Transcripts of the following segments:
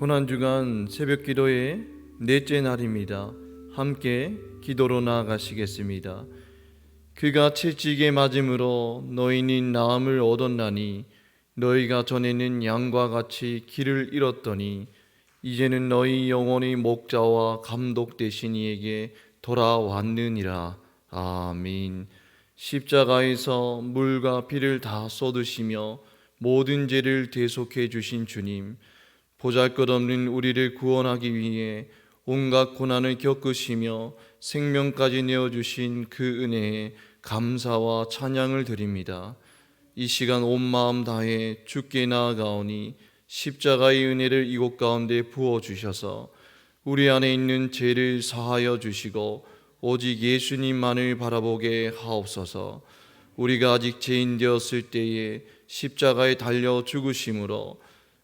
고난주간 새벽기도의 넷째 날입니다. 함께 기도로 나아가시겠습니다. 그가 채찍에 맞음으로 너희는 나음을 얻었나니 너희가 전에는 양과 같이 길을 잃었더니 이제는 너희 영혼의 목자와 감독 되신 이에게 돌아왔느니라. 아멘. 십자가에서 물과 피를 다 쏟으시며 모든 죄를 대속해 주신 주님, 보잘것없는 우리를 구원하기 위해 온갖 고난을 겪으시며 생명까지 내어주신 그 은혜에 감사와 찬양을 드립니다. 이 시간 온 마음 다해 주께 나아가오니 십자가의 은혜를 이곳 가운데 부어주셔서 우리 안에 있는 죄를 사하여 주시고 오직 예수님만을 바라보게 하옵소서. 우리가 아직 죄인 되었을 때에 십자가에 달려 죽으심으로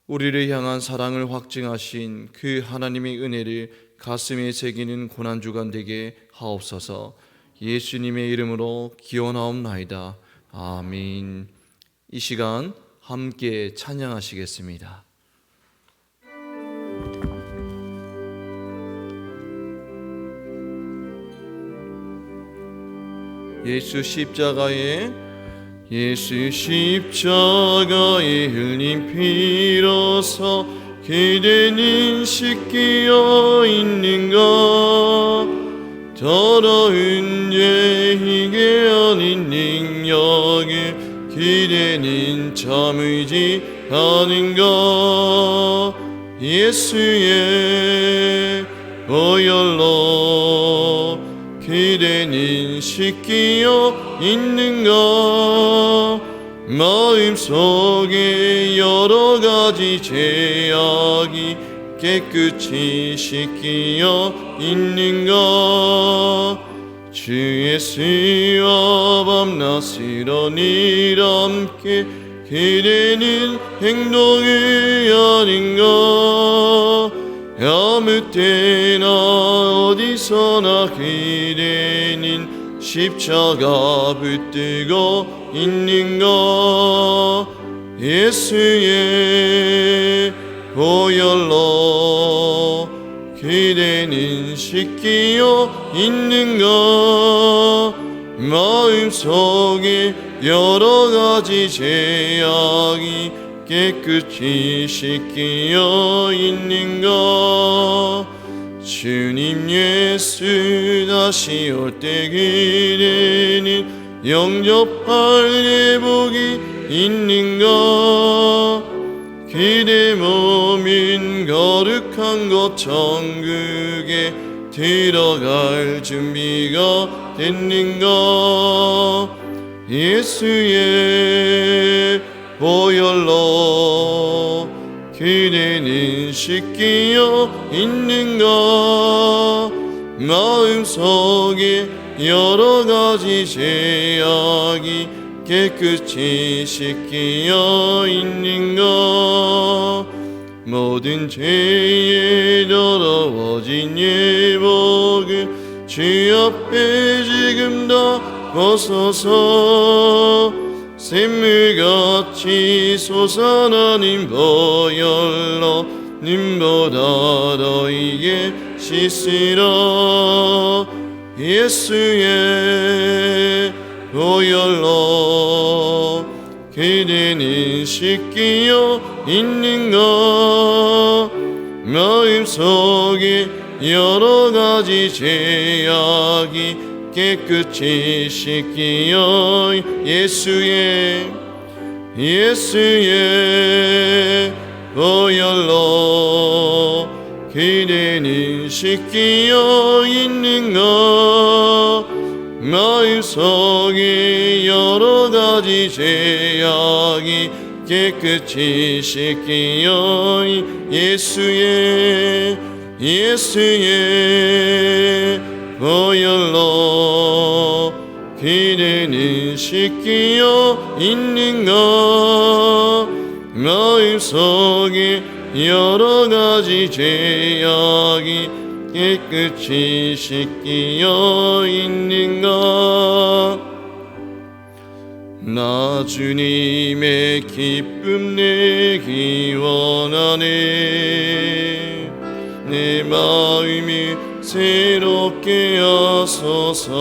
우리를 향한 사랑을 확증하신 그 하나님의 은혜를 가슴에 새기는 고난주간 되게 하옵소서. 예수님의 이름으로 기원하옵나이다. 아멘. 이 시간 함께 찬양하시겠습니다. 예수 십자가에 흘린 피로서 그대는 씻기어 있는가. 더러운 죄에게 아닌 능력을 그대는 참으지 않은가. 예수의 보혈로 그대는 씻기어 있는가. 마음속에 여러 가지 죄악이 깨끗이 씻기어 있는가. 주 예수와 밤낮으로 늘 함께 그대는 행동을 하는가. 아무 때나 어디서나 그대는 십자가 붙들고 있는가. 예수의 보혈로 그대는 씻기어 있는가. 마음속에 여러 가지 죄악이 깨끗이 씻기어 있는가. 주님 예수 다시 올 때 그대는 영접할 예복이 있는가. 그대 몸인 거룩한 곳 천국에 들어갈 준비가 됐는가. 예수의 보혈로 그대는 씻기어 있는가. 마음속에 여러 가지 죄악이 깨끗이 씻기어 있는가. 모든 죄에 더러워진 예복을 주 앞에 지금 다 벗어서 샘물같이 솟아나는 보혈로 님보다 너희에게 씻으라. 예수의 보혈로 그대는 씻기어 있는가. 마음속에 여러 가지 죄악이 깨끗이 씻기어 예수의 보혈로 그대는 씻기어 있는가. 마음속에 여러 가지 죄악이 깨끗이 씻기어 예수의 보혈로 그대는 씻기어 있는가. 마음속에 여러 가지 죄악이 깨끗이 씻기어 있는가. 나 주님의 기쁨 내기 원하네. 내 마음이 새롭게 하소서.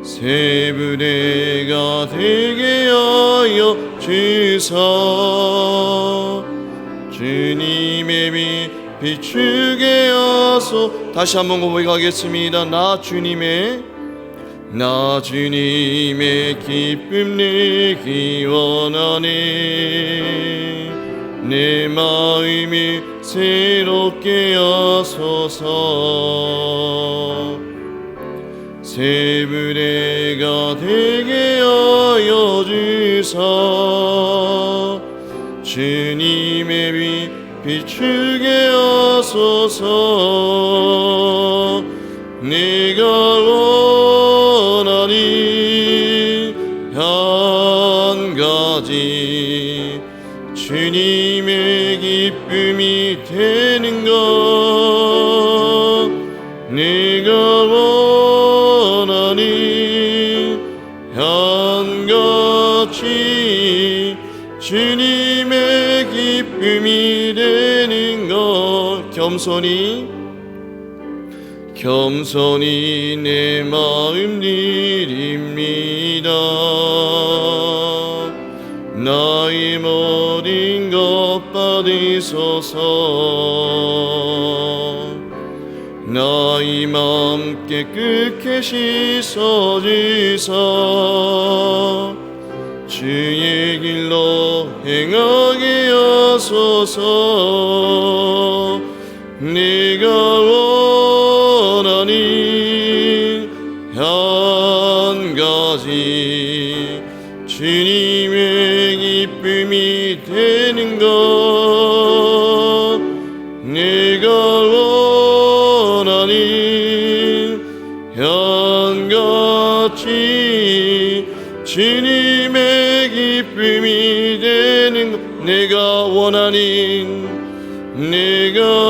새 부대가 되게 하여 주사 주님의 빛 비추게 하소. 다시 한번 고백하겠습니다. 나 주님의 기쁨 내기 원하네. 내 마음이 새롭게 하소서. 새 부대가 되게 하여 주사 주님의 빛 비추게 하소서. 내가 원하니 한 가지 주님의 기쁨이 되는 것. 내가 원하니 한 가지 주님의 기쁨이 되는 것. 겸손히 내 마음 드립니다. 나의 모든 것 받으소서. 나의 마음 깨끗게 씻어주사 주의 길로 행하게 하소서. 내가 원하니 한 가지 주님의 기쁨이 되는 것. 내가 원하니 한 가지 주님의 기쁨이 되는 것. 내가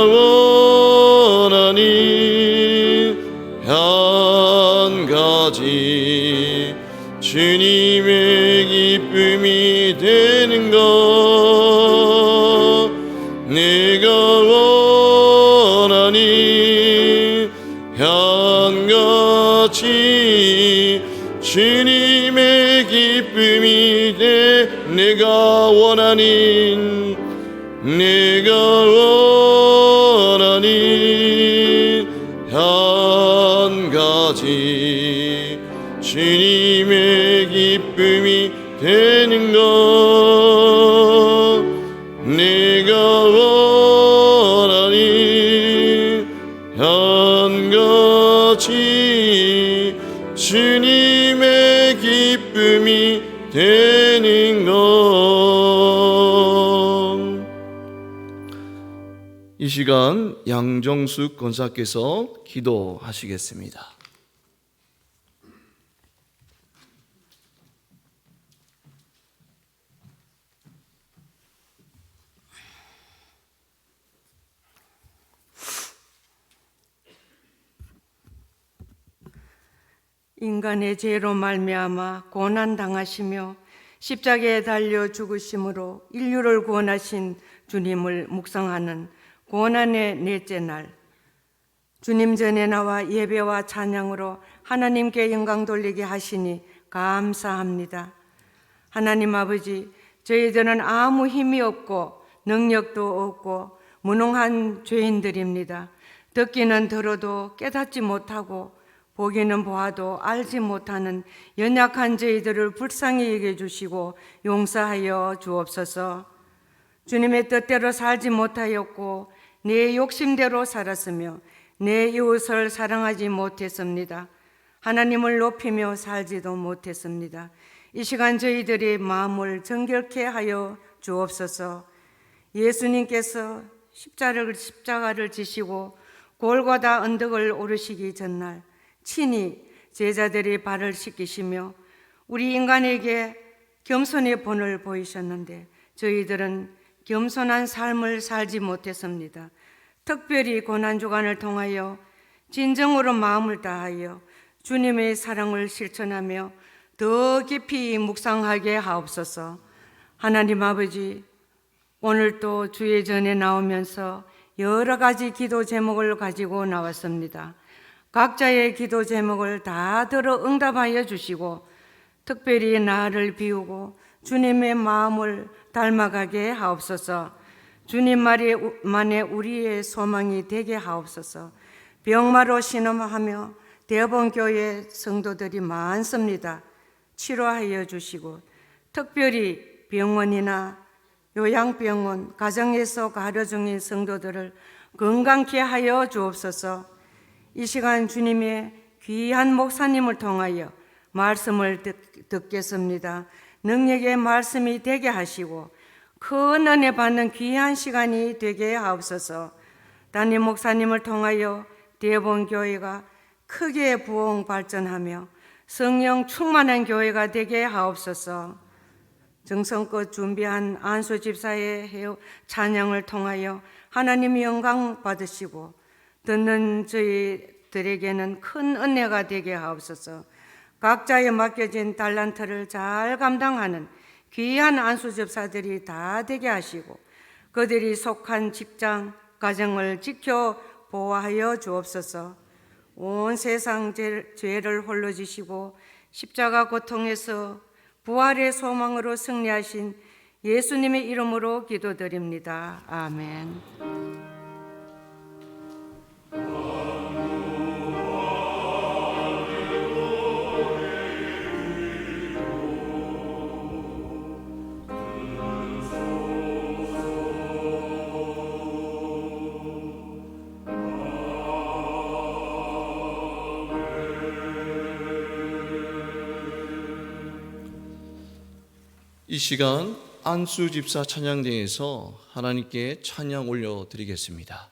원하니 한 가지 주님의 기쁨이 되는 것. 내가 원하니 한 가지 주님의 기쁨이 돼. 내가 원하니 한 가지 주님의 기쁨이 되는 것. 내가 원하니 한 가지 주님의 기쁨이 되는 것. 이 시간 양정숙 권사께서 기도하시겠습니다. 인간의 죄로 말미암아 고난 당하시며 십자가에 달려 죽으심으로 인류를 구원하신 주님을 묵상하는 고난의 넷째 날, 주님 전에 나와 예배와 찬양으로 하나님께 영광 돌리게 하시니 감사합니다. 하나님 아버지, 저희들은 아무 힘이 없고 능력도 없고 무능한 죄인들입니다. 듣기는 들어도 깨닫지 못하고 보기는 보아도 알지 못하는 연약한 저희들을 불쌍히 여겨주시고 용서하여 주옵소서. 주님의 뜻대로 살지 못하였고 내 욕심대로 살았으며 내 이웃을 사랑하지 못했습니다. 하나님을 높이며 살지도 못했습니다. 이 시간 저희들의 마음을 정결케 하여 주옵소서. 예수님께서 십자가를 지시고 골고다 언덕을 오르시기 전날 친히 제자들의 발을 씻기시며 우리 인간에게 겸손의 본을 보이셨는데 저희들은 겸손한 삶을 살지 못했습니다. 특별히 고난주간을 통하여 진정으로 마음을 다하여 주님의 사랑을 실천하며 더 깊이 묵상하게 하옵소서. 하나님 아버지, 오늘 또 주의 전에 나오면서 여러 가지 기도 제목을 가지고 나왔습니다. 각자의 기도 제목을 다 들어 응답하여 주시고 특별히 나를 비우고 주님의 마음을 닮아가게 하옵소서. 주님만의 우리의 소망이 되게 하옵소서. 병마로 신음하며 대본교회 성도들이 많습니다. 치료하여 주시고 특별히 병원이나 요양병원, 가정에서 가려 중인 성도들을 건강케 하여 주옵소서. 이 시간 주님의 귀한 목사님을 통하여 말씀을 듣겠습니다. 능력의 말씀이 되게 하시고 큰 은혜 받는 귀한 시간이 되게 하옵소서. 담임 목사님을 통하여 대본교회가 크게 부흥 발전하며 성령 충만한 교회가 되게 하옵소서. 정성껏 준비한 안수 집사의 찬양을 통하여 하나님의 영광 받으시고 듣는 저희들에게는 큰 은혜가 되게 하옵소서. 각자의 맡겨진 달란트를 잘 감당하는 귀한 안수 집사들이 다 되게 하시고 그들이 속한 직장, 가정을 지켜 보호하여 주옵소서. 온 세상 죄를 홀로 지시고 십자가 고통에서 부활의 소망으로 승리하신 예수님의 이름으로 기도드립니다. 아멘. 이 시간 안수 집사 찬양대에서 하나님께 찬양 올려드리겠습니다.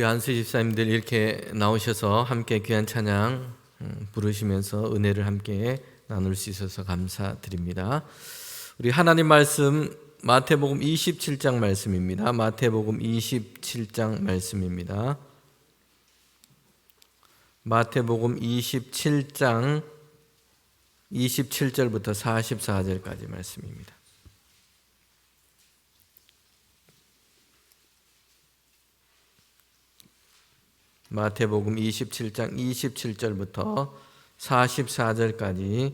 우리 안수 집사님들 이렇게 나오셔서 함께 귀한 찬양 부르시면서 은혜를 함께 나눌 수 있어서 감사드립니다. 우리 하나님 말씀 마태복음 27장 말씀입니다. 마태복음 27장 말씀입니다. 마태복음 27장 27절부터 44절까지 말씀입니다. 마태복음 27장 27절부터 44절까지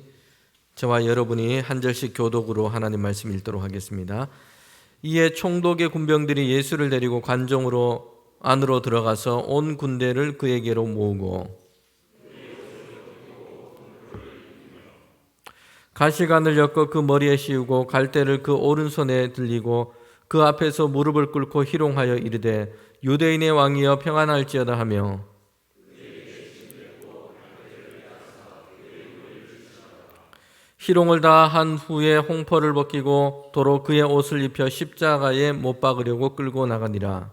저와 여러분이 한 절씩 교독으로 하나님 말씀 읽도록 하겠습니다. 이에 총독의 군병들이 예수를 데리고 관정으로 안으로 들어가서 온 군대를 그에게로 모으고 가시관을 엮어 그 머리에 씌우고 갈대를 그 오른손에 들리고 그 앞에서 무릎을 꿇고 희롱하여 이르되 유대인의 왕이여 평안할지어다 하며 희롱을 다 한 후에 홍포를 벗기고 도로 그의 옷을 입혀 십자가에 못 박으려고 끌고 나가니라.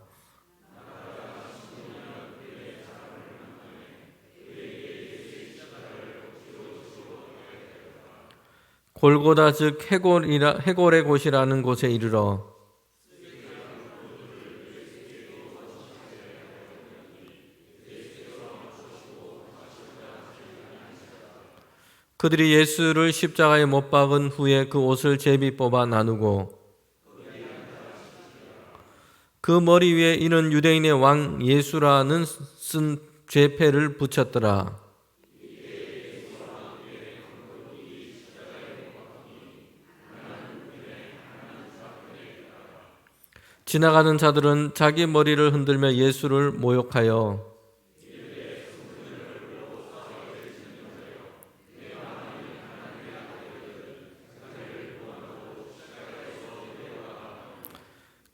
골고다 즉 해골의 곳이라는 곳에 이르러 그들이 예수를 십자가에 못 박은 후에 그 옷을 제비 뽑아 나누고 그 머리 위에 이는 유대인의 왕 예수라는 쓴 죄패를 붙였더라. 지나가는 자들은 자기 머리를 흔들며 예수를 모욕하여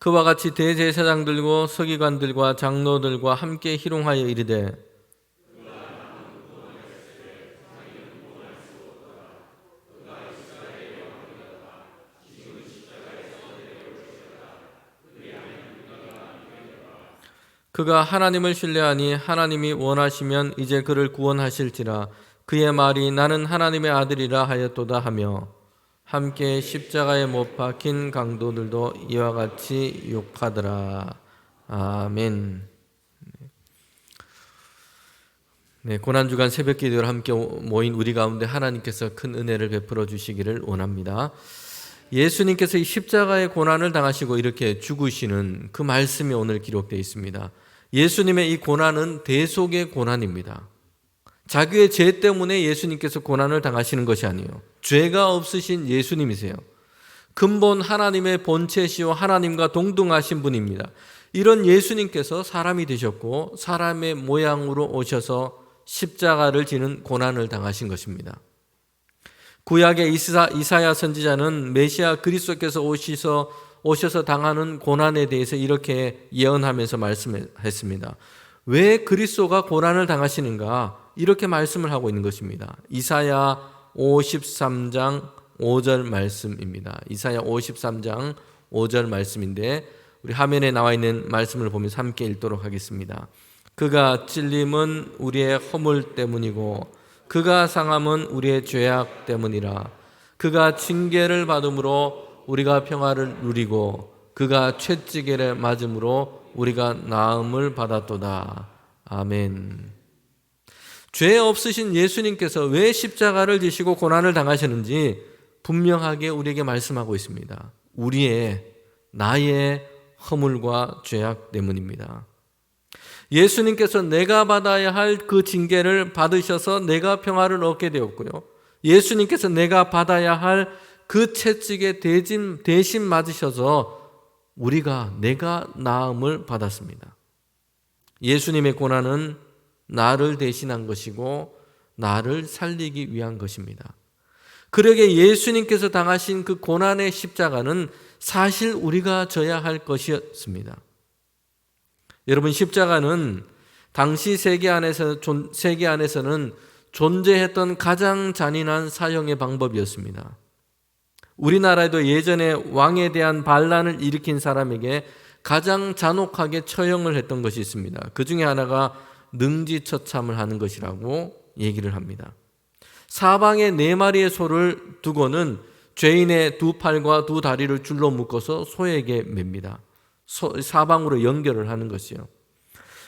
그와 같이 대제사장들과 서기관들과 장로들과 함께 희롱하여 이르되 그가 하나님을 신뢰하니 하나님이 원하시면 이제 그를 구원하실지라. 그의 말이 나는 하나님의 아들이라 하였도다 하며 함께 십자가에 못 박힌 강도들도 이와 같이 욕하더라. 아멘. 네, 고난주간 새벽 기도를 함께 모인 우리 가운데 하나님께서 큰 은혜를 베풀어 주시기를 원합니다. 예수님께서 이 십자가의 고난을 당하시고 이렇게 죽으시는 그 말씀이 오늘 기록되어 있습니다. 예수님의 이 고난은 대속의 고난입니다. 자기의 죄 때문에 예수님께서 고난을 당하시는 것이 아니에요. 죄가 없으신 예수님이세요. 근본 하나님의 본체시오 하나님과 동등하신 분입니다. 이런 예수님께서 사람이 되셨고 사람의 모양으로 오셔서 십자가를 지는 고난을 당하신 것입니다. 구약의 이사야 선지자는 메시아 그리스도께서 오셔서 당하는 고난에 대해서 이렇게 예언하면서 말씀했습니다. 왜 그리스도가 고난을 당하시는가? 이렇게 말씀을 하고 있는 것입니다. 이사야 53장 5절 말씀입니다. 이사야 53장 5절 말씀인데 우리 화면에 나와 있는 말씀을 보면서 함께 읽도록 하겠습니다. 그가 찔림은 우리의 허물 때문이고 그가 상함은 우리의 죄악 때문이라. 그가 징계를 받음으로 우리가 평화를 누리고 그가 채찍에 맞음으로 우리가 나음을 받았도다. 아멘. 죄 없으신 예수님께서 왜 십자가를 지시고 고난을 당하셨는지 분명하게 우리에게 말씀하고 있습니다. 나의 허물과 죄악 때문입니다. 예수님께서 내가 받아야 할 그 징계를 받으셔서 내가 평화를 얻게 되었고요. 예수님께서 내가 받아야 할 그 채찍에 대신 맞으셔서 내가 나음을 받았습니다. 예수님의 고난은 나를 대신한 것이고 나를 살리기 위한 것입니다. 그러게 예수님께서 당하신 그 고난의 십자가는 사실 우리가 져야 할 것이었습니다. 여러분, 십자가는 당시 세계 안에서는 존재했던 가장 잔인한 사형의 방법이었습니다. 우리나라에도 예전에 왕에 대한 반란을 일으킨 사람에게 가장 잔혹하게 처형을 했던 것이 있습니다. 그 중에 하나가 능지처참을 하는 것이라고 얘기를 합니다. 사방에 4마리의 소를 두고는 죄인의 2팔과 2다리를 줄로 묶어서 소에게 맵니다. 사방으로 연결을 하는 것이요.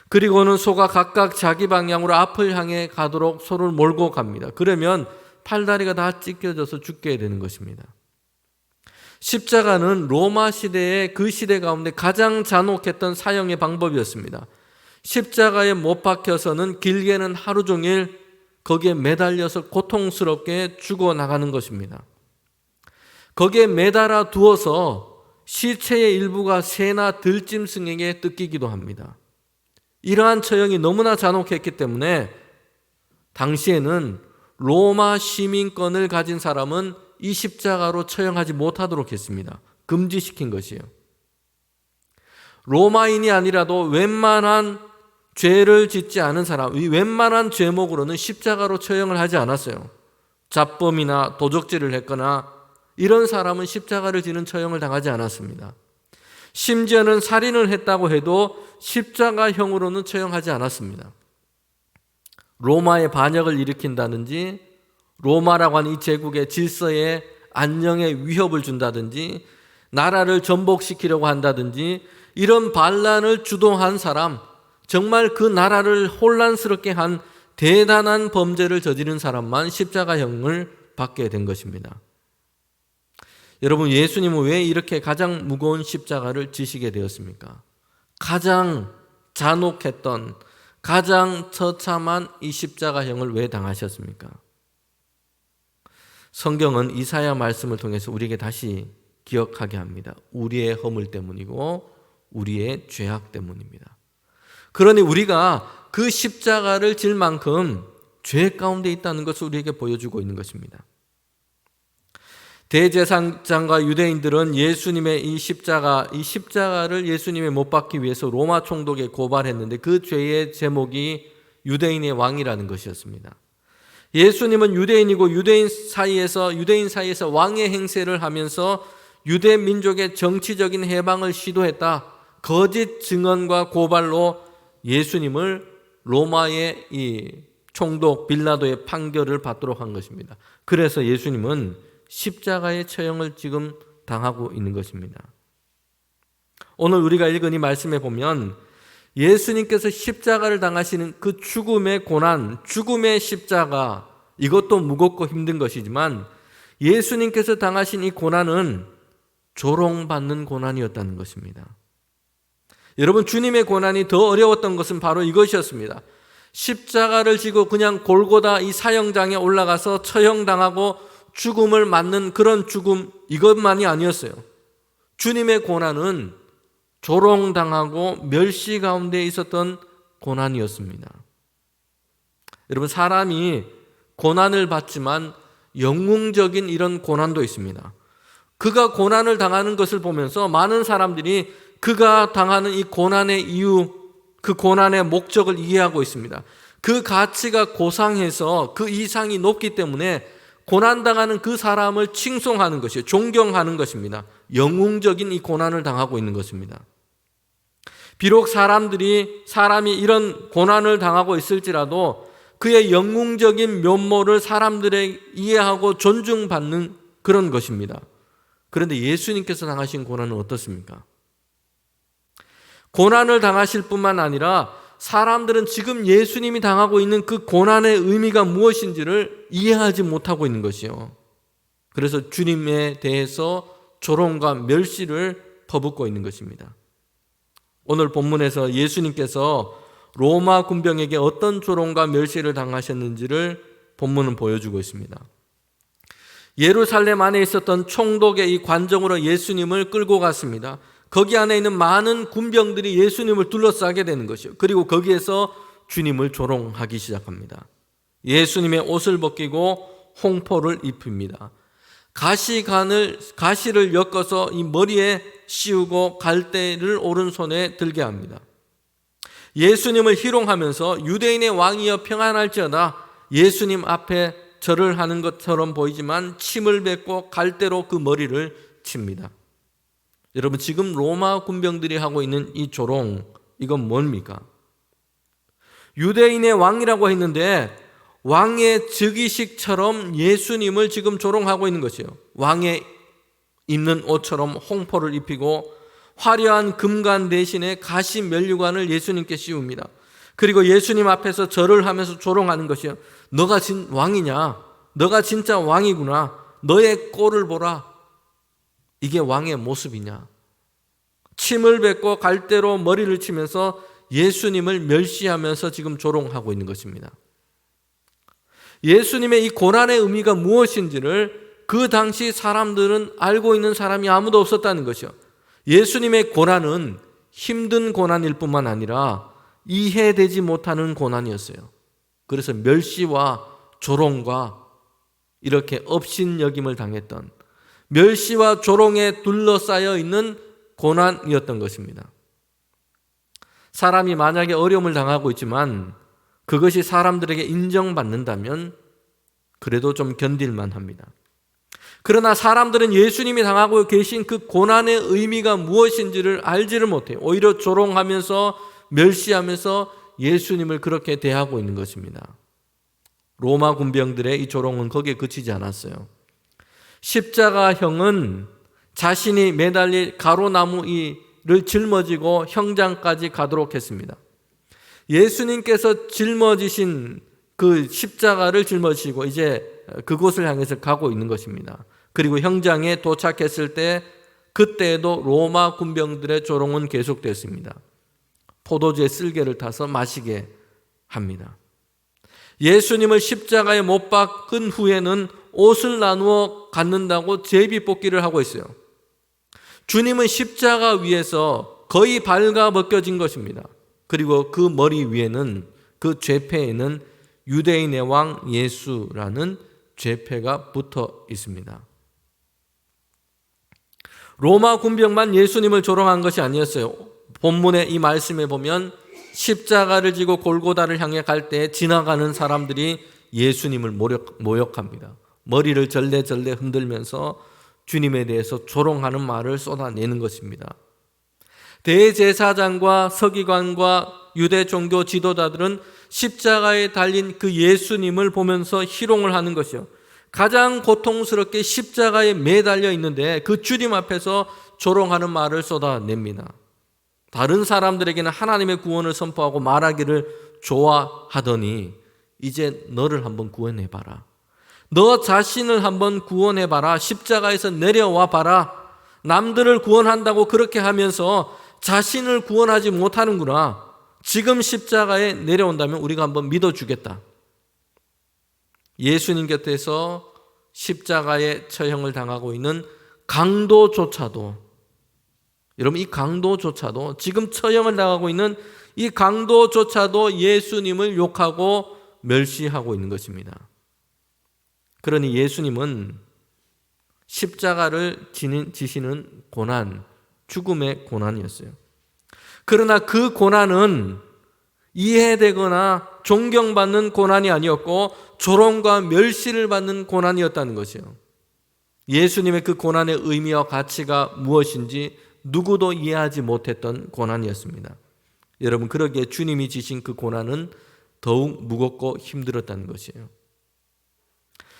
그리고는 소가 각각 자기 방향으로 앞을 향해 가도록 소를 몰고 갑니다. 그러면 팔다리가 다 찢겨져서 죽게 되는 것입니다. 십자가는 로마 시대의 그 시대 가운데 가장 잔혹했던 사형의 방법이었습니다. 십자가에 못 박혀서는 길게는 하루 종일 거기에 매달려서 고통스럽게 죽어나가는 것입니다. 거기에 매달아 두어서 시체의 일부가 새나 들짐승에게 뜯기기도 합니다. 이러한 처형이 너무나 잔혹했기 때문에 당시에는 로마 시민권을 가진 사람은 이 십자가로 처형하지 못하도록 했습니다. 금지시킨 것이에요. 로마인이 아니라도 웬만한 죄를 짓지 않은 사람, 이 웬만한 죄목으로는 십자가로 처형을 하지 않았어요. 잡범이나 도적질을 했거나 이런 사람은 십자가를 지는 처형을 당하지 않았습니다. 심지어는 살인을 했다고 해도 십자가형으로는 처형하지 않았습니다. 로마의 반역을 일으킨다든지 로마라고 하는 이 제국의 질서에 안녕에 위협을 준다든지 나라를 전복시키려고 한다든지 이런 반란을 주도한 사람, 정말 그 나라를 혼란스럽게 한 대단한 범죄를 저지른 사람만 십자가형을 받게 된 것입니다. 여러분, 예수님은 왜 이렇게 가장 무거운 십자가를 지시게 되었습니까? 가장 잔혹했던, 가장 처참한 이 십자가형을 왜 당하셨습니까? 성경은 이사야 말씀을 통해서 우리에게 다시 기억하게 합니다. 우리의 허물 때문이고 우리의 죄악 때문입니다. 그러니 우리가 그 십자가를 질 만큼 죄 가운데 있다는 것을 우리에게 보여주고 있는 것입니다. 대제사장과 유대인들은 예수님의 이 십자가를 예수님의 못 박기 위해서 로마 총독에 고발했는데 그 죄의 제목이 유대인의 왕이라는 것이었습니다. 예수님은 유대인이고 유대인 사이에서 왕의 행세를 하면서 유대 민족의 정치적인 해방을 시도했다. 거짓 증언과 고발로 예수님을 로마의 이 총독 빌라도의 판결을 받도록 한 것입니다. 그래서 예수님은 십자가의 처형을 지금 당하고 있는 것입니다. 오늘 우리가 읽은 이 말씀에 보면 예수님께서 십자가를 당하시는 그 죽음의 고난, 죽음의 십자가, 이것도 무겁고 힘든 것이지만 예수님께서 당하신 이 고난은 조롱받는 고난이었다는 것입니다. 여러분, 주님의 고난이 더 어려웠던 것은 바로 이것이었습니다. 십자가를 지고 그냥 골고다 이 사형장에 올라가서 처형당하고 죽음을 맞는 그런 죽음, 이것만이 아니었어요. 주님의 고난은 조롱당하고 멸시 가운데 있었던 고난이었습니다. 여러분, 사람이 고난을 받지만 영웅적인 이런 고난도 있습니다. 그가 고난을 당하는 것을 보면서 많은 사람들이 그가 당하는 이 고난의 이유, 그 고난의 목적을 이해하고 있습니다. 그 가치가 고상해서 그 이상이 높기 때문에 고난당하는 그 사람을 칭송하는 것이에요. 존경하는 것입니다. 영웅적인 이 고난을 당하고 있는 것입니다. 비록 사람이 이런 고난을 당하고 있을지라도 그의 영웅적인 면모를 사람들의 이해하고 존중받는 그런 것입니다. 그런데 예수님께서 당하신 고난은 어떻습니까? 고난을 당하실 뿐만 아니라 사람들은 지금 예수님이 당하고 있는 그 고난의 의미가 무엇인지를 이해하지 못하고 있는 것이요. 그래서 주님에 대해서 조롱과 멸시를 퍼붓고 있는 것입니다. 오늘 본문에서 예수님께서 로마 군병에게 어떤 조롱과 멸시를 당하셨는지를 본문은 보여주고 있습니다. 예루살렘 안에 있었던 총독의 이 관정으로 예수님을 끌고 갔습니다. 거기 안에 있는 많은 군병들이 예수님을 둘러싸게 되는 것이요. 그리고 거기에서 주님을 조롱하기 시작합니다. 예수님의 옷을 벗기고 홍포를 입힙니다. 가시를 엮어서 이 머리에 씌우고 갈대를 오른손에 들게 합니다. 예수님을 희롱하면서 유대인의 왕이여 평안할지어다, 예수님 앞에 절을 하는 것처럼 보이지만 침을 뱉고 갈대로 그 머리를 칩니다. 여러분, 지금 로마 군병들이 하고 있는 이 조롱, 이건 뭡니까? 유대인의 왕이라고 했는데 왕의 즉위식처럼 예수님을 지금 조롱하고 있는 것이요. 왕의 입는 옷처럼 홍포를 입히고 화려한 금관 대신에 가시 면류관을 예수님께 씌웁니다. 그리고 예수님 앞에서 절을 하면서 조롱하는 것이요. 너가 왕이냐? 너가 진짜 왕이구나. 너의 꼴을 보라. 이게 왕의 모습이냐? 침을 뱉고 갈대로 머리를 치면서 예수님을 멸시하면서 지금 조롱하고 있는 것입니다. 예수님의 이 고난의 의미가 무엇인지를 그 당시 사람들은 알고 있는 사람이 아무도 없었다는 것이요. 예수님의 고난은 힘든 고난일 뿐만 아니라 이해되지 못하는 고난이었어요. 그래서 멸시와 조롱과 이렇게 업신여김을 당했던, 멸시와 조롱에 둘러싸여 있는 고난이었던 것입니다. 사람이 만약에 어려움을 당하고 있지만 그것이 사람들에게 인정받는다면 그래도 좀 견딜만 합니다. 그러나 사람들은 예수님이 당하고 계신 그 고난의 의미가 무엇인지를 알지를 못해요. 오히려 조롱하면서 멸시하면서 예수님을 그렇게 대하고 있는 것입니다. 로마 군병들의 이 조롱은 거기에 그치지 않았어요. 십자가형은 자신이 매달릴 가로나무를 짊어지고 형장까지 가도록 했습니다. 예수님께서 짊어지신 그 십자가를 짊어지고 이제 그곳을 향해서 가고 있는 것입니다. 그리고 형장에 도착했을 때 그때에도 로마 군병들의 조롱은 계속됐습니다. 포도주의 쓸개를 타서 마시게 합니다. 예수님을 십자가에 못 박은 후에는 옷을 나누어 갖는다고 제비뽑기를 하고 있어요. 주님은 십자가 위에서 거의 발가벗겨진 것입니다. 그리고 그 머리 위에는, 그 죄패에는 유대인의 왕 예수라는 죄패가 붙어 있습니다. 로마 군병만 예수님을 조롱한 것이 아니었어요. 본문의 이 말씀에 보면 십자가를 지고 골고다를 향해 갈 때 지나가는 사람들이 예수님을 모욕합니다. 머리를 절레절레 흔들면서 주님에 대해서 조롱하는 말을 쏟아내는 것입니다. 대제사장과 서기관과 유대 종교 지도자들은 십자가에 달린 그 예수님을 보면서 희롱을 하는 것이요. 가장 고통스럽게 십자가에 매달려 있는데 그 주님 앞에서 조롱하는 말을 쏟아냅니다. 다른 사람들에게는 하나님의 구원을 선포하고 말하기를 좋아하더니 이제 너를 한번 구원해봐라. 너 자신을 한번 구원해봐라. 십자가에서 내려와 봐라. 남들을 구원한다고 그렇게 하면서 자신을 구원하지 못하는구나. 지금 십자가에 내려온다면 우리가 한번 믿어주겠다. 예수님 곁에서 십자가의 처형을 당하고 있는 강도조차도, 여러분 이 강도조차도, 지금 처형을 당하고 있는 이 강도조차도 예수님을 욕하고 멸시하고 있는 것입니다. 그러니 예수님은 십자가를 지시는 고난, 죽음의 고난이었어요. 그러나 그 고난은 이해되거나 존경받는 고난이 아니었고 조롱과 멸시를 받는 고난이었다는 것이요. 예수님의 그 고난의 의미와 가치가 무엇인지 누구도 이해하지 못했던 고난이었습니다. 여러분, 그러기에 주님이 지신 그 고난은 더욱 무겁고 힘들었다는 것이에요.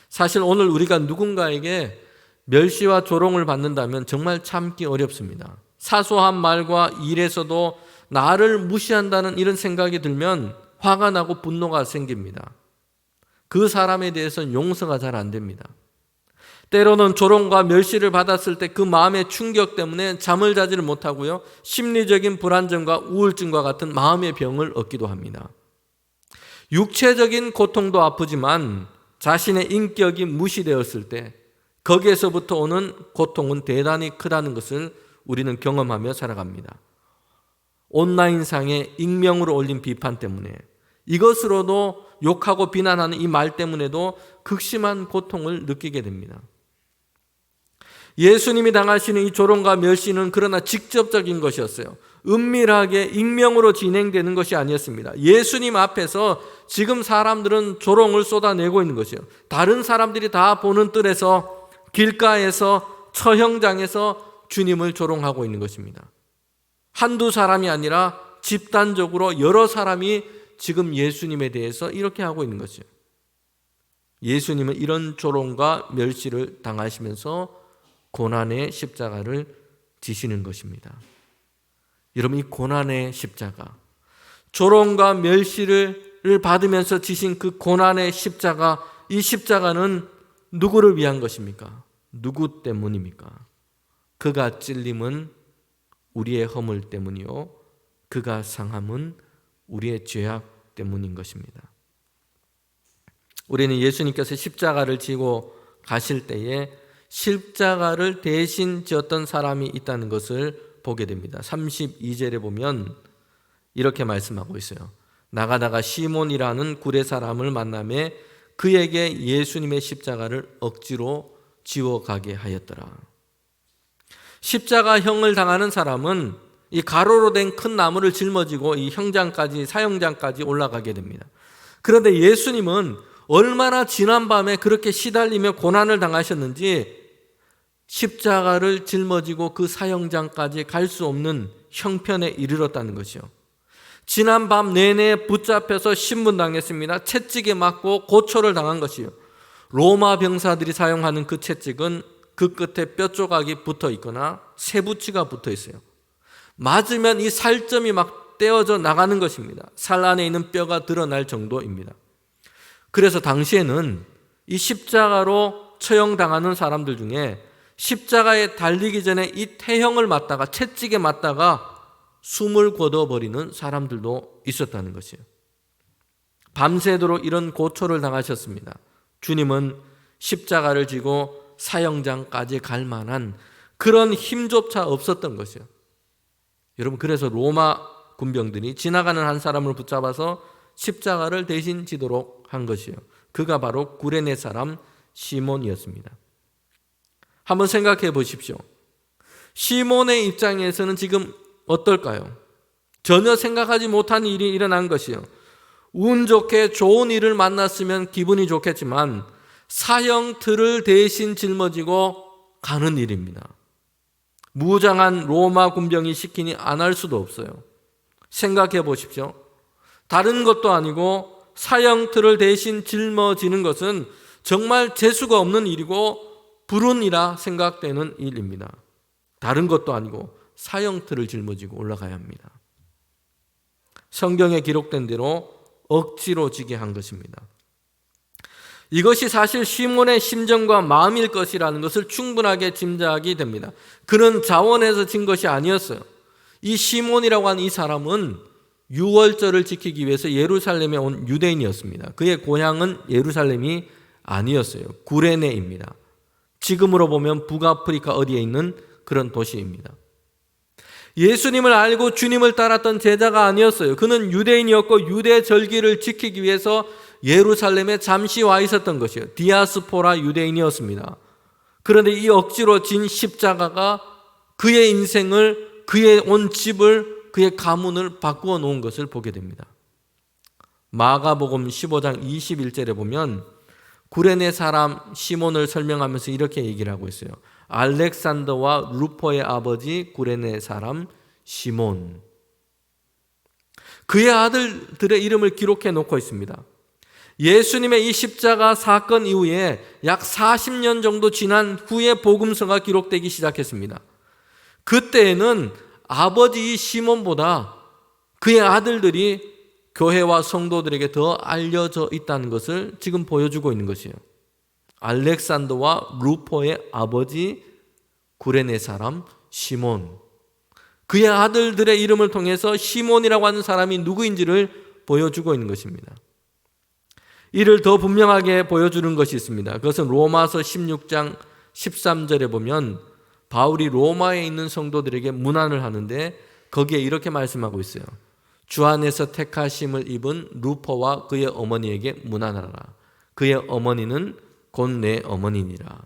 사실 오늘 우리가 누군가에게 멸시와 조롱을 받는다면 정말 참기 어렵습니다. 사소한 말과 일에서도 나를 무시한다는 이런 생각이 들면 화가 나고 분노가 생깁니다. 그 사람에 대해서는 용서가 잘 안 됩니다. 때로는 조롱과 멸시를 받았을 때 그 마음의 충격 때문에 잠을 자지를 못하고요. 심리적인 불안정과 우울증과 같은 마음의 병을 얻기도 합니다. 육체적인 고통도 아프지만 자신의 인격이 무시되었을 때 거기에서부터 오는 고통은 대단히 크다는 것을 우리는 경험하며 살아갑니다. 온라인상에 익명으로 올린 비판 때문에, 이것으로도 욕하고 비난하는 이 말 때문에도 극심한 고통을 느끼게 됩니다. 예수님이 당하시는 이 조롱과 멸시는 그러나 직접적인 것이었어요. 은밀하게 익명으로 진행되는 것이 아니었습니다. 예수님 앞에서 지금 사람들은 조롱을 쏟아내고 있는 것이에요. 다른 사람들이 다 보는 뜰에서, 길가에서, 처형장에서 주님을 조롱하고 있는 것입니다. 한두 사람이 아니라 집단적으로 여러 사람이 지금 예수님에 대해서 이렇게 하고 있는 거죠. 예수님은 이런 조롱과 멸시를 당하시면서 고난의 십자가를 지시는 것입니다. 여러분, 이 고난의 십자가, 조롱과 멸시를 받으면서 지신 그 고난의 십자가, 이 십자가는 누구를 위한 것입니까? 누구 때문입니까? 그가 찔림은 우리의 허물 때문이요, 그가 상함은 우리의 죄악 때문인 것입니다. 우리는 예수님께서 십자가를 지고 가실 때에 십자가를 대신 지었던 사람이 있다는 것을 보게 됩니다. 32절에 보면 이렇게 말씀하고 있어요. 나가다가 시몬이라는 구레 사람을 만나매 그에게 예수님의 십자가를 억지로 지워가게 하였더라. 십자가형을 당하는 사람은 이 가로로 된 큰 나무를 짊어지고 이 형장까지, 사형장까지 올라가게 됩니다. 그런데 예수님은 얼마나 지난밤에 그렇게 시달리며 고난을 당하셨는지 십자가를 짊어지고 그 사형장까지 갈 수 없는 형편에 이르렀다는 것이요. 지난 밤 내내 붙잡혀서 신문당했습니다. 채찍에 맞고 고초를 당한 것이요. 로마 병사들이 사용하는 그 채찍은 그 끝에 뼈 조각이 붙어 있거나 쇠붙이가 붙어 있어요. 맞으면 이 살점이 막 떼어져 나가는 것입니다. 살 안에 있는 뼈가 드러날 정도입니다. 그래서 당시에는 이 십자가로 처형당하는 사람들 중에 십자가에 달리기 전에 이 태형을 맞다가, 채찍에 맞다가 숨을 거둬버리는 사람들도 있었다는 것이에요. 밤새도록 이런 고초를 당하셨습니다. 주님은 십자가를 지고 사형장까지 갈 만한 그런 힘조차 없었던 것이에요. 여러분, 그래서 로마 군병들이 지나가는 한 사람을 붙잡아서 십자가를 대신 지도록 한 것이에요. 그가 바로 구레네 사람 시몬이었습니다. 한번 생각해 보십시오. 시몬의 입장에서는 지금 어떨까요? 전혀 생각하지 못한 일이 일어난 것이요. 운 좋게 좋은 일을 만났으면 기분이 좋겠지만 사형틀을 대신 짊어지고 가는 일입니다. 무장한 로마 군병이 시키니 안 할 수도 없어요. 생각해 보십시오. 다른 것도 아니고 사형틀을 대신 짊어지는 것은 정말 재수가 없는 일이고 불운이라 생각되는 일입니다. 다른 것도 아니고 사형틀을 짊어지고 올라가야 합니다. 성경에 기록된 대로 억지로 지게 한 것입니다. 이것이 사실 시몬의 심정과 마음일 것이라는 것을 충분하게 짐작이 됩니다. 그는 자원해서 진 것이 아니었어요. 이 시몬이라고 하는 이 사람은 유월절을 지키기 위해서 예루살렘에 온 유대인이었습니다. 그의 고향은 예루살렘이 아니었어요. 구레네입니다. 지금으로 보면 북아프리카 어디에 있는 그런 도시입니다. 예수님을 알고 주님을 따랐던 제자가 아니었어요. 그는 유대인이었고 유대 절기를 지키기 위해서 예루살렘에 잠시 와 있었던 것이에요. 디아스포라 유대인이었습니다. 그런데 이 억지로 진 십자가가 그의 인생을, 그의 온 집을, 그의 가문을 바꾸어 놓은 것을 보게 됩니다. 마가복음 15장 21절에 보면 구레네 사람 시몬을 설명하면서 이렇게 얘기를 하고 있어요. 알렉산더와 루포의 아버지 구레네 사람 시몬. 그의 아들들의 이름을 기록해 놓고 있습니다. 예수님의 이 십자가 사건 이후에 약 40년 정도 지난 후에 복음서가 기록되기 시작했습니다. 그때에는 아버지 시몬보다 그의 아들들이 교회와 성도들에게 더 알려져 있다는 것을 지금 보여주고 있는 것이에요. 알렉산더와 루포의 아버지 구레네 사람 시몬. 그의 아들들의 이름을 통해서 시몬이라고 하는 사람이 누구인지를 보여주고 있는 것입니다. 이를 더 분명하게 보여주는 것이 있습니다. 그것은 로마서 16장 13절에 보면 바울이 로마에 있는 성도들에게 문안을 하는데 거기에 이렇게 말씀하고 있어요. 주 안에서 택하심을 입은 루포와 그의 어머니에게 문안하라. 그의 어머니는 곧 내 어머니니라.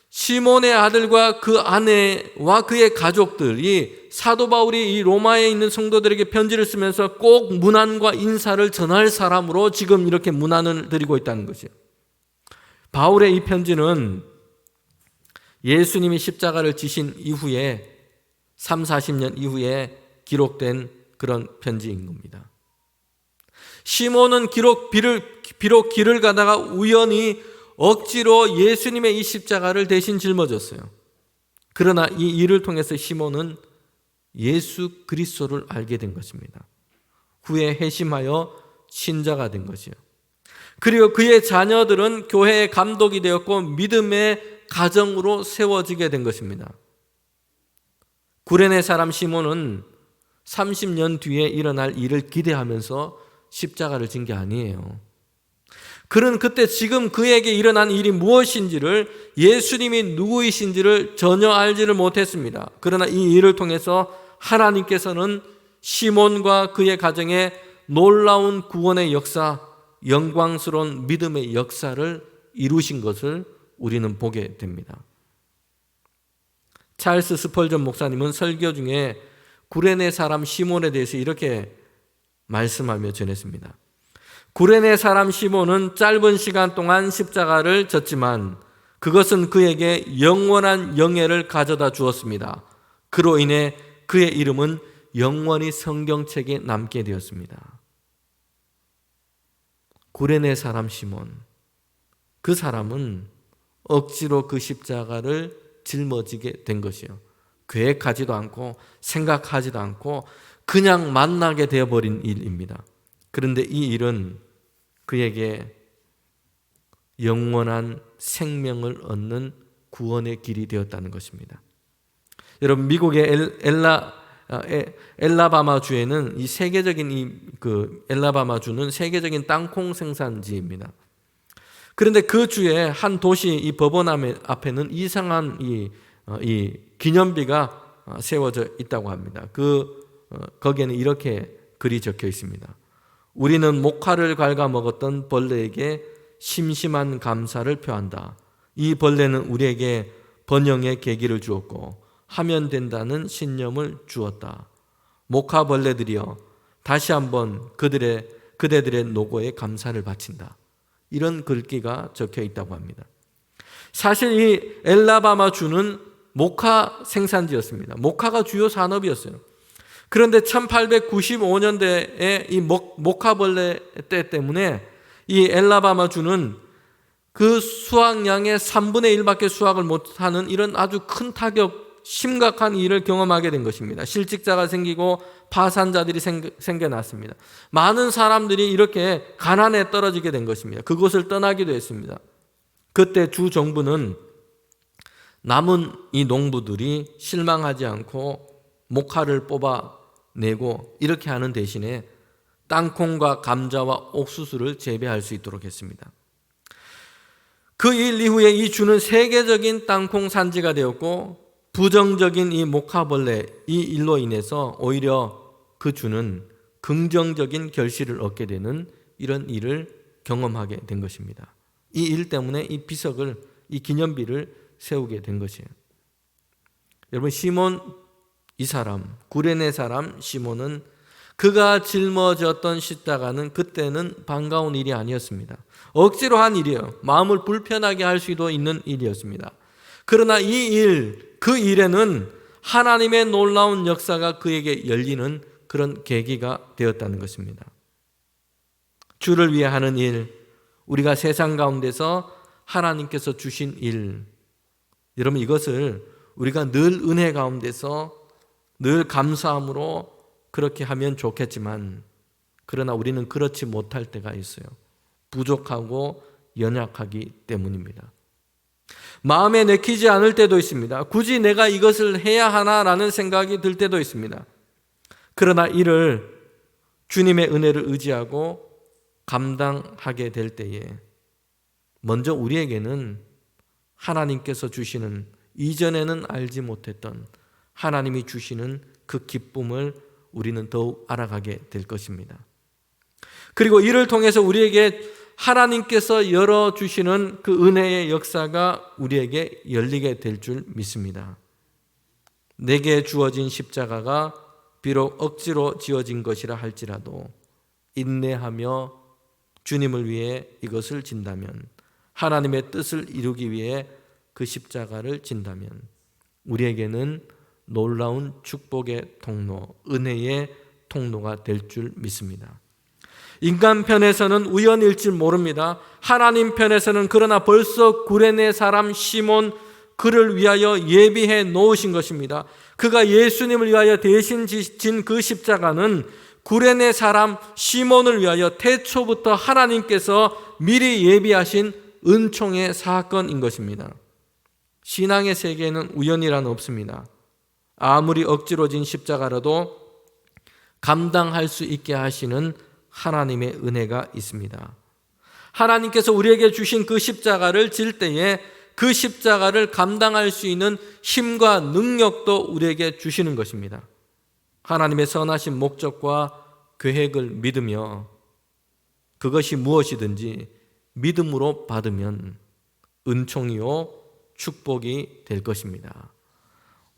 시몬의 아들과 그 아내와 그의 가족들이 사도 바울이 이 로마에 있는 성도들에게 편지를 쓰면서 꼭 문안과 인사를 전할 사람으로 지금 이렇게 문안을 드리고 있다는 것이에요. 바울의 이 편지는 예수님이 십자가를 지신 이후에 3, 40년 이후에 기록된 그런 편지인 겁니다. 시몬은 비록 길을 가다가 우연히 억지로 예수님의 이 십자가를 대신 짊어졌어요. 그러나 이 일을 통해서 시몬은 예수 그리스도를 알게 된 것입니다. 후에 회심하여 신자가 된 것이요. 그리고 그의 자녀들은 교회의 감독이 되었고 믿음의 가정으로 세워지게 된 것입니다. 구레네 사람 시몬은 30년 뒤에 일어날 일을 기대하면서 십자가를 진 게 아니에요. 그는 그때 지금 그에게 일어난 일이 무엇인지를, 예수님이 누구이신지를 전혀 알지를 못했습니다. 그러나 이 일을 통해서 하나님께서는 시몬과 그의 가정에 놀라운 구원의 역사, 영광스러운 믿음의 역사를 이루신 것을 우리는 보게 됩니다. 찰스 스펄전 목사님은 설교 중에 구레네 사람 시몬에 대해서 이렇게 말씀하며 전했습니다. 구레네 사람 시몬은 짧은 시간 동안 십자가를 졌지만 그것은 그에게 영원한 영예를 가져다 주었습니다. 그로 인해 그의 이름은 영원히 성경책에 남게 되었습니다. 구레네 사람 시몬, 그 사람은 억지로 그 십자가를 짊어지게 된 것이요. 계획하지도 않고 생각하지도 않고 그냥 만나게 되어버린 일입니다. 그런데 이 일은 그에게 영원한 생명을 얻는 구원의 길이 되었다는 것입니다. 여러분, 미국의 엘라바마 주에는 이 세계적인 엘라바마 주는 세계적인 땅콩 생산지입니다. 그런데 그 주에 한 도시 이 법원 앞에는 이상한 이 기념비가 세워져 있다고 합니다. 거기에는 이렇게 글이 적혀 있습니다. 우리는 목화를 갉아먹었던 벌레에게 심심한 감사를 표한다. 이 벌레는 우리에게 번영의 계기를 주었고 하면 된다는 신념을 주었다. 목화 벌레들이여, 다시 한번 그대들의 노고에 감사를 바친다. 이런 글귀가 적혀 있다고 합니다. 사실 이 엘라바마 주는 목화 생산지였습니다. 목화가 주요 산업이었어요. 그런데 1895년대에 이 목화벌레 때 때문에 이 엘라바마 주는 그 수확량의 3분의 1밖에 수확을 못하는 이런 아주 큰 타격, 심각한 일을 경험하게 된 것입니다. 실직자가 생기고 파산자들이 생겨났습니다. 많은 사람들이 이렇게 가난에 떨어지게 된 것입니다. 그곳을 떠나기도 했습니다. 그때 주 정부는 남은 이 농부들이 실망하지 않고 목화를 뽑아내고 이렇게 하는 대신에 땅콩과 감자와 옥수수를 재배할 수 있도록 했습니다. 그 일 이후에 이 주는 세계적인 땅콩 산지가 되었고 부정적인 이 목화벌레 이 일로 인해서 오히려 그 주는 긍정적인 결실을 얻게 되는 이런 일을 경험하게 된 것입니다. 이 일 때문에 이 비석을, 이 기념비를 세우게 된 것이에요. 여러분, 시몬 이 사람, 구레네 사람 시몬은 그가 짊어졌던 십자가는 그때는 반가운 일이 아니었습니다. 억지로 한 일이에요. 마음을 불편하게 할 수도 있는 일이었습니다. 그러나 이 일, 그 일에는 하나님의 놀라운 역사가 그에게 열리는 그런 계기가 되었다는 것입니다. 주를 위해 하는 일, 우리가 세상 가운데서 하나님께서 주신 일, 여러분 이것을 우리가 늘 은혜 가운데서 늘 감사함으로 그렇게 하면 좋겠지만 그러나 우리는 그렇지 못할 때가 있어요. 부족하고 연약하기 때문입니다. 마음에 내키지 않을 때도 있습니다. 굳이 내가 이것을 해야 하나라는 생각이 들 때도 있습니다. 그러나 이를 주님의 은혜를 의지하고 감당하게 될 때에 먼저 우리에게는 하나님께서 주시는, 이전에는 알지 못했던 하나님이 주시는 그 기쁨을 우리는 더욱 알아가게 될 것입니다. 그리고 이를 통해서 우리에게 하나님께서 열어주시는 그 은혜의 역사가 우리에게 열리게 될 줄 믿습니다. 내게 주어진 십자가가 비록 억지로 지어진 것이라 할지라도 인내하며 주님을 위해 이것을 진다면, 하나님의 뜻을 이루기 위해 그 십자가를 진다면 우리에게는 놀라운 축복의 통로, 은혜의 통로가 될 줄 믿습니다. 인간 편에서는 우연일지 모릅니다. 하나님 편에서는 그러나 벌써 구레네 사람 시몬, 그를 위하여 예비해 놓으신 것입니다. 그가 예수님을 위하여 대신 진 그 십자가는 구레네 사람 시몬을 위하여 태초부터 하나님께서 미리 예비하신 은총의 사건인 것입니다. 신앙의 세계에는 우연이란 없습니다. 아무리 억지로 진 십자가라도 감당할 수 있게 하시는 하나님의 은혜가 있습니다. 하나님께서 우리에게 주신 그 십자가를 질 때에 그 십자가를 감당할 수 있는 힘과 능력도 우리에게 주시는 것입니다. 하나님의 선하신 목적과 계획을 믿으며 그것이 무엇이든지 믿음으로 받으면 은총이요 축복이 될 것입니다.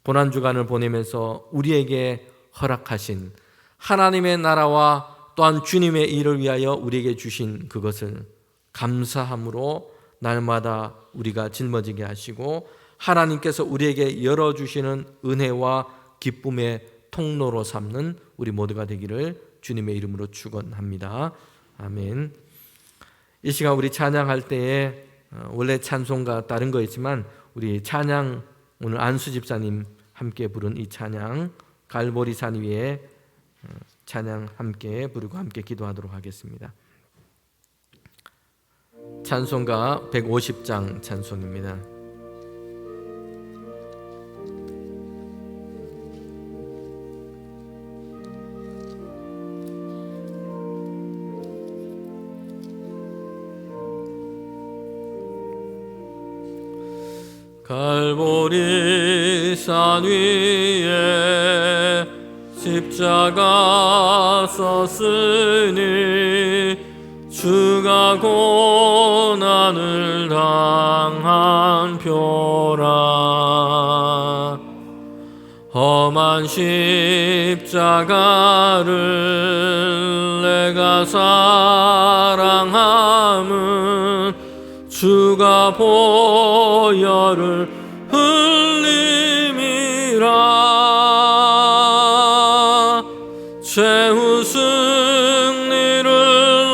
고난주간을 보내면서 우리에게 허락하신 하나님의 나라와 또한 주님의 일을 위하여 우리에게 주신 그것을 감사함으로 날마다 우리가 짊어지게 하시고 하나님께서 우리에게 열어주시는 은혜와 기쁨의 통로로 삼는 우리 모두가 되기를 주님의 이름으로 축원합니다. 아멘. 이 시간 우리 찬양할 때에 원래 찬송가 다른 거 있지만 우리 찬양 오늘 안수 집사님 함께 부른 이 찬양 갈보리산 위에 찬양 함께 부르고 함께 기도하도록 하겠습니다. 찬송가 150장 찬송입니다. 갈보리산 위에 십자가 섰으니 주가 고난을 당한 표라. 험한 십자가를 내가 사랑함은 주가 보혈을 흘림이라. 최후 승리를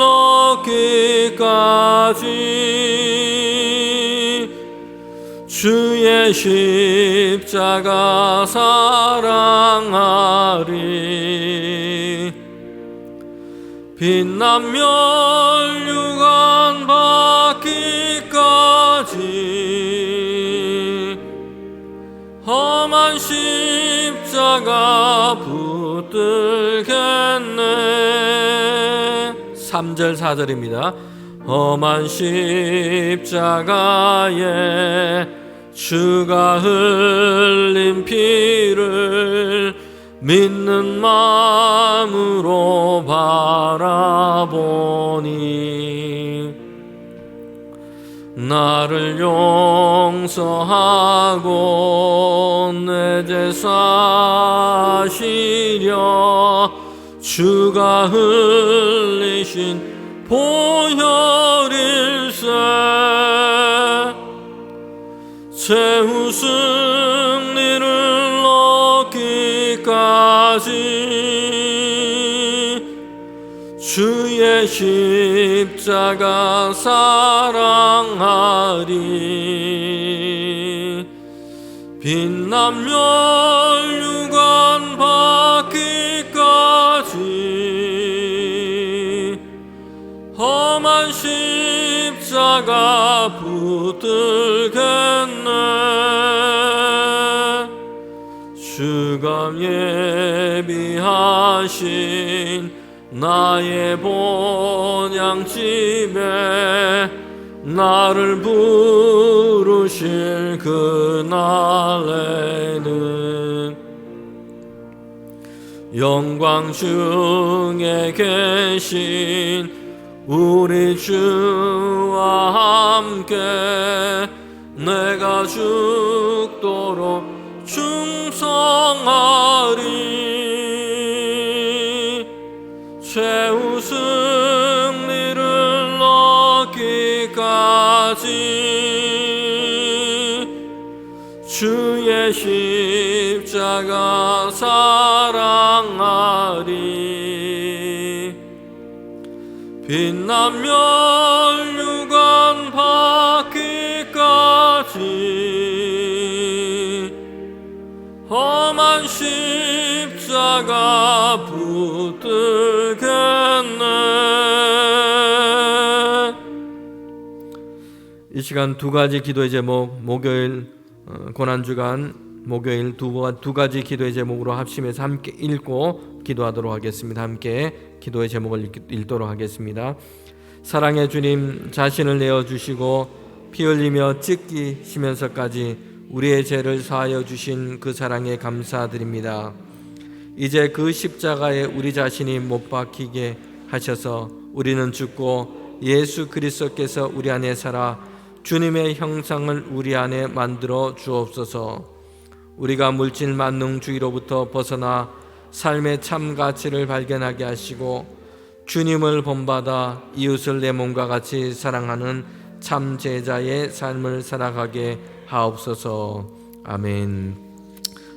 얻기까지 주의 십자가 사랑하리. 빛난 멸류관 받기까지 험한 십자가 붙들겠네. 3절 4절입니다. 험한 십자가에 주가 흘린 피를 믿는 마음으로 바라보니 나를 용서하고 내 죄 사시려 주가 흘리신 보혈일세. 최후 승리를 얻기까지 주의 십자가 사랑하리. 빛난 멸류관 받기까지 험한 십자가 붙들겠네. 주가 예비하신 나의 본향집에 나를 부르실 그날에는 영광 중에 계신 우리 주와 함께 내가 죽도록 충성하리. 최후 승리를 얻기까지 주의 십자가 사랑하리. 빛나며 유관 받기까지 험한 십자가 붙들겠네. 이 시간 두 가지 기도의 제목, 목요일 고난주간 목요일 두 가지 기도의 제목으로 합심해서 함께 읽고 기도하도록 하겠습니다. 함께 기도의 제목을 읽도록 하겠습니다. 사랑의 주님, 자신을 내어주시고 피 흘리며 찢기시면서까지 우리의 죄를 사하여 주신 그 사랑에 감사드립니다. 이제 그 십자가에 우리 자신이 못 박히게 하셔서 우리는 죽고 예수 그리스도께서 우리 안에 살아 주님의 형상을 우리 안에 만들어 주옵소서. 우리가 물질 만능주의로부터 벗어나 삶의 참 가치를 발견하게 하시고 주님을 본받아 이웃을 내 몸과 같이 사랑하는 참 제자의 삶을 살아가게 하옵소서. 아멘.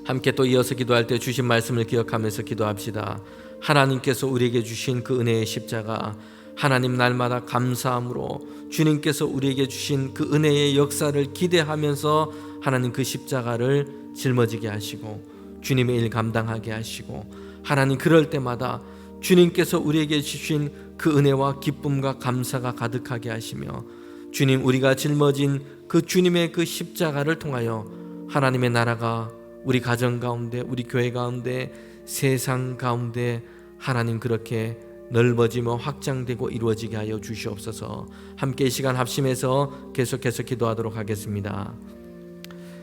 함께 또 이어서 기도할 때 주신 말씀을 기억하면서 기도합시다. 하나님께서 우리에게 주신 그 은혜의 십자가, 하나님 날마다 감사함으로 주님께서 우리에게 주신 그 은혜의 역사를 기대하면서 하나님 그 십자가를 짊어지게 하시고 주님의 일 감당하게 하시고, 하나님 그럴 때마다 주님께서 우리에게 주신 그 은혜와 기쁨과 감사가 가득하게 하시며, 주님 우리가 짊어진 그 주님의 그 십자가를 통하여 하나님의 나라가 우리 가정 가운데, 우리 교회 가운데, 세상 가운데 하나님 그렇게 넓어지며 확장되고 이루어지게 하여 주시옵소서. 함께 이 시간 합심해서 계속해서 기도하도록 하겠습니다.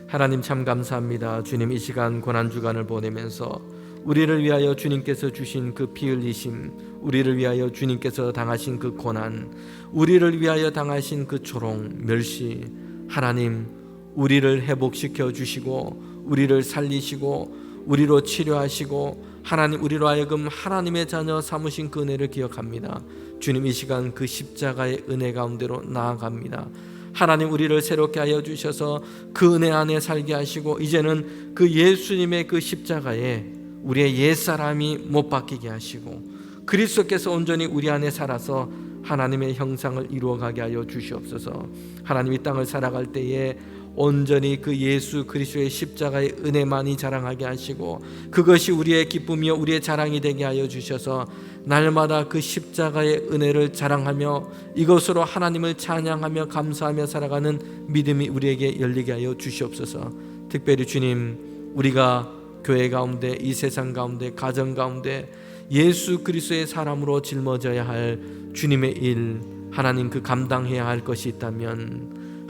하나님 참 감사합니다. 주님 이 시간 고난주간을 보내면서 우리를 위하여 주님께서 주신 그 피 흘리심, 우리를 위하여 주님께서 당하신 그 고난, 우리를 위하여 당하신 그 조롱, 멸시, 하나님 우리를 회복시켜 주시고 우리를 살리시고 우리로 치료하시고 하나님 우리로 하여금 하나님의 자녀 삼으신 그 은혜를 기억합니다. 주님 이 시간 그 십자가의 은혜 가운데로 나아갑니다. 하나님 우리를 새롭게 하여 주셔서 그 은혜 안에 살게 하시고 이제는 그 예수님의 그 십자가에 우리의 옛사람이 못 박히게 하시고 그리스도께서 온전히 우리 안에 살아서 하나님의 형상을 이루어가게 하여 주시옵소서. 하나님 이 땅을 살아갈 때에 온전히 그 예수 그리스도의 십자가의 은혜만이 자랑하게 하시고 그것이 우리의 기쁨이요 우리의 자랑이 되게 하여 주셔서 날마다 그 십자가의 은혜를 자랑하며 이것으로 하나님을 찬양하며 감사하며 살아가는 믿음이 우리에게 열리게 하여 주시옵소서. 특별히 주님 우리가 교회 가운데 이 세상 가운데 가정 가운데 예수 그리스도의 사람으로 짊어져야 할 주님의 일 하나님 그 감당해야 할 것이 있다면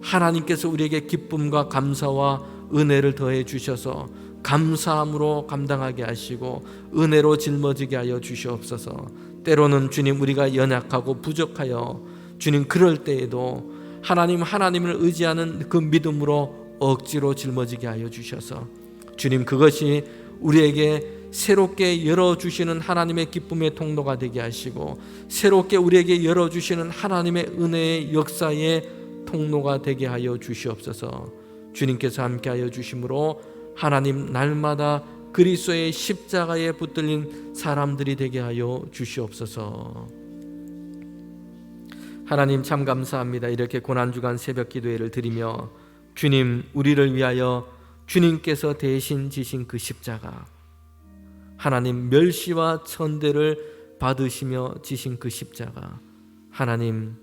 하나님께서 우리에게 기쁨과 감사와 은혜를 더해 주셔서 감사함으로 감당하게 하시고 은혜로 짊어지게 하여 주시옵소서. 때로는 주님 우리가 연약하고 부족하여 주님 그럴 때에도 하나님을 의지하는 그 믿음으로 억지로 짊어지게 하여 주셔서 주님 그것이 우리에게 새롭게 열어주시는 하나님의 기쁨의 통로가 되게 하시고 새롭게 우리에게 열어주시는 하나님의 은혜의 역사의 통로가 되게 하여 주시옵소서. 주님께서 함께하여 주심으로 하나님 날마다 그리스도의 십자가에 붙들린 사람들이 되게 하여 주시옵소서. 하나님 참 감사합니다. 이렇게 고난주간 새벽 기도회를 드리며 주님 우리를 위하여 주님께서 대신 지신 그 십자가 하나님 멸시와 천대를 받으시며 지신 그 십자가 하나님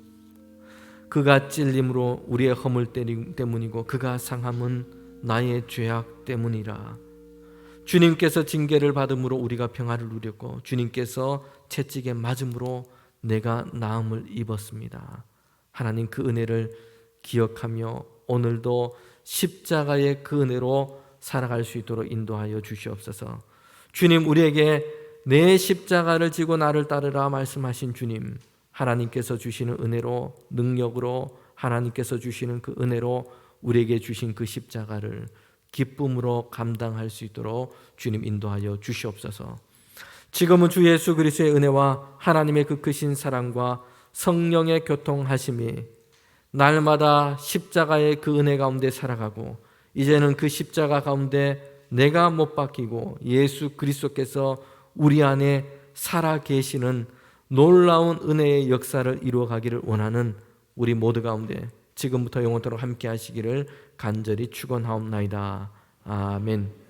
그가 찔림으로 우리의 허물 때문이고 그가 상함은 나의 죄악 때문이라. 주님께서 징계를 받음으로 우리가 평화를 누렸고 주님께서 채찍에 맞음으로 내가 나음을 입었습니다. 하나님 그 은혜를 기억하며 오늘도 십자가의 그 은혜로 살아갈 수 있도록 인도하여 주시옵소서. 주님 우리에게 내 십자가를 지고 나를 따르라 말씀하신 주님 하나님께서 주시는 은혜로 능력으로 하나님께서 주시는 그 은혜로 우리에게 주신 그 십자가를 기쁨으로 감당할 수 있도록 주님 인도하여 주시옵소서. 지금은 주 예수 그리스도의 은혜와 하나님의 그 크신 사랑과 성령의 교통하심이 날마다 십자가의 그 은혜 가운데 살아가고 이제는 그 십자가 가운데 내가 못 박히고 예수 그리스도께서 우리 안에 살아 계시는 놀라운 은혜의 역사를 이루어 가기를 원하는 우리 모두 가운데 지금부터 영원토록 함께 하시기를 간절히 축원하옵나이다. 아멘.